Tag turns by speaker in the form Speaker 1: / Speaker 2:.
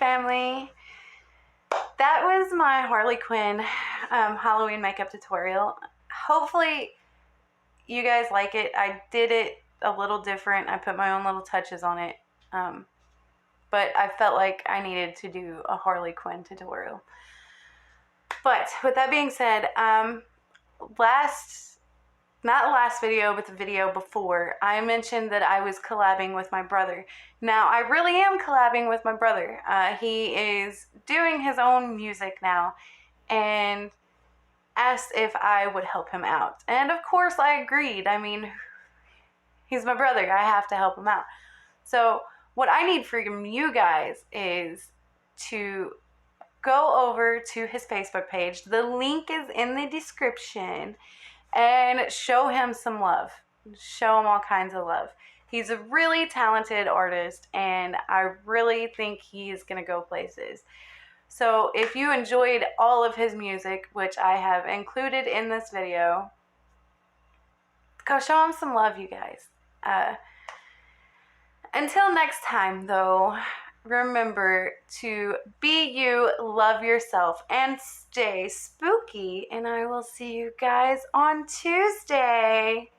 Speaker 1: family. That was my Harley Quinn Halloween makeup tutorial. Hopefully you guys like it. I did it a little different. I put my own little touches on it. But I felt like I needed to do a Harley Quinn tutorial. But with that being said, not last video, but the video before, I mentioned that I was collabing with my brother. Now, I really am collabing with my brother. He is doing his own music now and asked if I would help him out. And of course, I agreed. I mean, he's my brother. I have to help him out. So what I need from you guys is to go over to his Facebook page. The link is in the description. And show him some love. Show him all kinds of love. He's a really talented artist, and I really think he's going to go places. So if you enjoyed all of his music, which I have included in this video, go show him some love, you guys. Until next time, though, remember to be you, love yourself, and stay spooky. And I will see you guys on Tuesday.